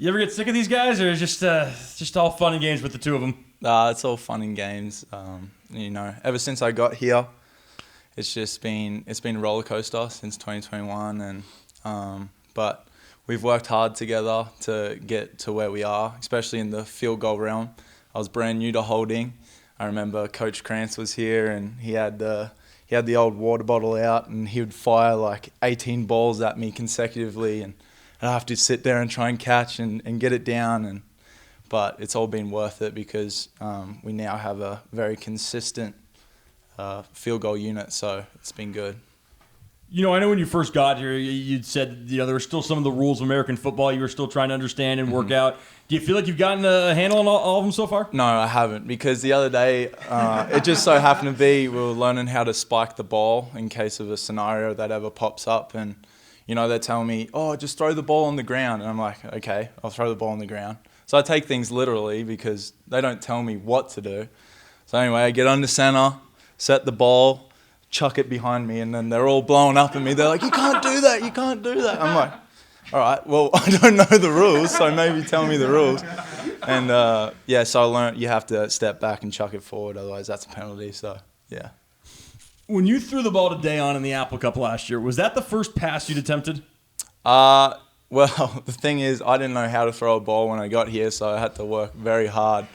You ever get sick of these guys, or is it just all fun and games with the two of them? It's all fun and games. Ever since I got here, it's been a roller coaster since 2021, but we've worked hard together to get to where we are, especially in the field goal realm. I was brand new to holding. I remember Coach Krantz was here, and he had the old water bottle out, and he would fire like 18 balls at me consecutively, and I'd have to sit there and try and catch and get it down. But it's all been worth it because we now have a very consistent field goal unit, so it's been good. I know when you first got here, you'd said there were still some of the rules of American football you were still trying to understand and work out. Do you feel like you've gotten a handle on all of them so far? No, I haven't, because the other day it just so happened to be we were learning how to spike the ball in case of a scenario that ever pops up, and they're telling me, just throw the ball on the ground, and I'm like, okay, I'll throw the ball on the ground. So I take things literally because they don't tell me what to do. So anyway, I get under center, set the ball, chuck it behind me, and then they're all blowing up at me. They're like, you can't do that, you can't do that. I'm like, all right, well, I don't know the rules, so maybe tell me the rules. And so I learned you have to step back and chuck it forward, otherwise that's a penalty, so yeah. When you threw the ball to Dayon in the Apple Cup last year, was that the first pass you'd attempted? Well, the thing is, I didn't know how to throw a ball when I got here, so I had to work very hard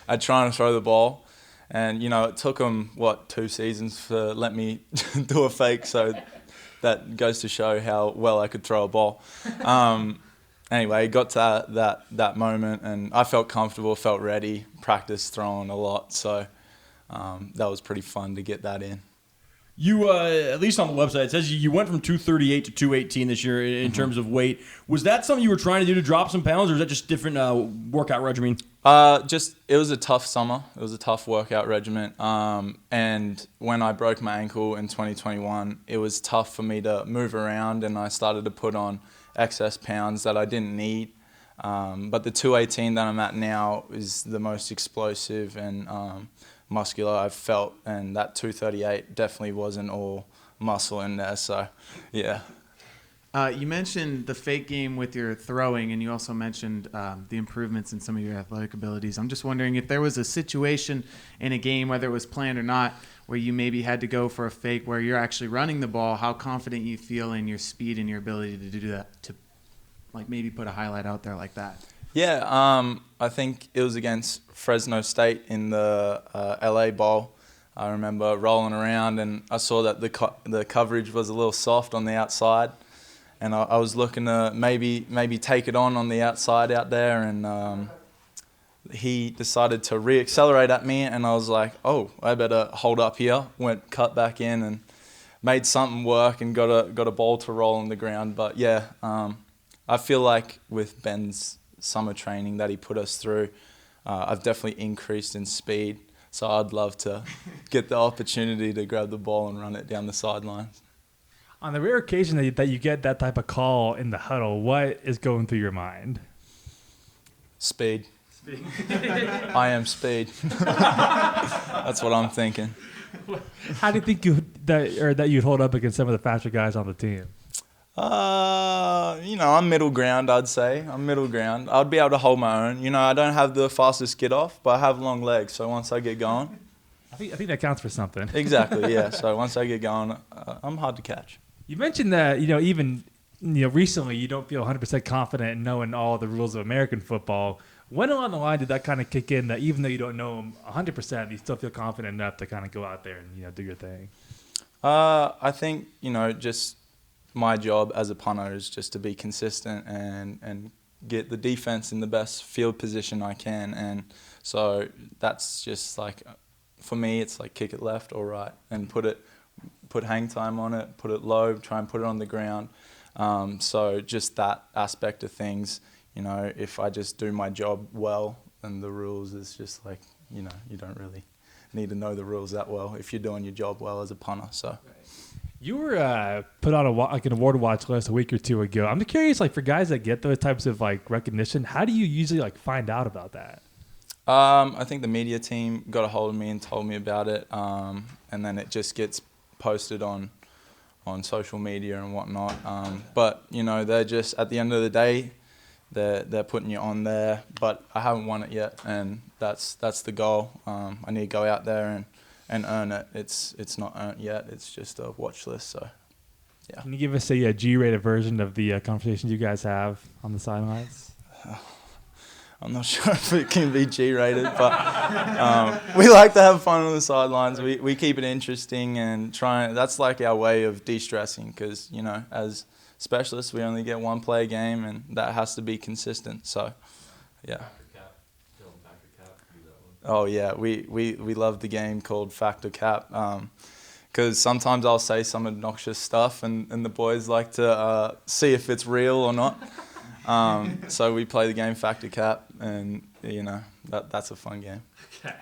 at trying to throw the ball. And, it took them, 2 seasons to let me do a fake, so that goes to show how well I could throw a ball. Anyway, got to that moment, and I felt comfortable, felt ready, practiced throwing a lot, so that was pretty fun to get that in. You, at least on the website, it says you went from 238 to 218 this year in terms of weight. Was that something you were trying to do to drop some pounds, or is that just different workout regimen? It was a tough summer. It was a tough workout regimen. And when I broke my ankle in 2021, it was tough for me to move around, and I started to put on excess pounds that I didn't need. But the 218 that I'm at now is the most explosive and muscular I've felt, and that 238 definitely wasn't all muscle in there, so yeah. You mentioned the fake game with your throwing, and you also mentioned the improvements in some of your athletic abilities. I'm just wondering if there was a situation in a game, whether it was planned or not, where you maybe had to go for a fake where you're actually running the ball, how confident you feel in your speed and your ability to do that, to like maybe put a highlight out there like that. Yeah, I think it was against Fresno State in the LA Bowl. I remember rolling around, and I saw that the coverage was a little soft on the outside, and I was looking to maybe take it on the outside out there, and he decided to re-accelerate at me, and I was like, oh, I better hold up here. Went cut back in and made something work and got a ball to roll on the ground. But yeah, I feel like with Ben's summer training that he put us through, I've definitely increased in speed, so I'd love to get the opportunity to grab the ball and run it down the sidelines. On the rare occasion that you get that type of call in the huddle, what is going through your mind? Speed. I am speed. That's what I'm thinking. How do you think that you'd hold up against some of the faster guys on the team? I'm middle ground, I'd say. I'm middle ground. I'd be able to hold my own. I don't have the fastest get off, but I have long legs, so once I get going... I think that counts for something. Exactly, yeah. So once I get going, I'm hard to catch. You mentioned that, even recently you don't feel 100% confident in knowing all the rules of American football. When along the line did that kind of kick in, that even though you don't know them 100%, you still feel confident enough to kind of go out there and, do your thing? I think, just... my job as a punter is just to be consistent and get the defense in the best field position I can. And so that's just like, for me, it's like kick it left or right and put hang time on it, put it low, try and put it on the ground. So just that aspect of things, if I just do my job well, then the rules is just like, you don't really need to know the rules that well if you're doing your job well as a punter. So. You were put on an award watch list a week or two ago. I'm curious, for guys that get those types of recognition, how do you usually find out about that? I think the media team got a hold of me and told me about it, and then it just gets posted on social media and whatnot. But they're just, at the end of the day, they're putting you on there. But I haven't won it yet, and that's the goal. I need to go out there and earn it. It's not earned yet. It's just a watch list. So, yeah. Can you give us a G-rated version of the conversations you guys have on the sidelines? I'm not sure if it can be G-rated, but we like to have fun on the sidelines. We keep it interesting and that's like our way of de-stressing because, as specialists, we only get one play a game and that has to be consistent. So, yeah. Oh, yeah. We love the game called Fact or Cap because sometimes I'll say some obnoxious stuff and the boys like to see if it's real or not. So we play the game Fact or Cap, and that's a fun game. Okay.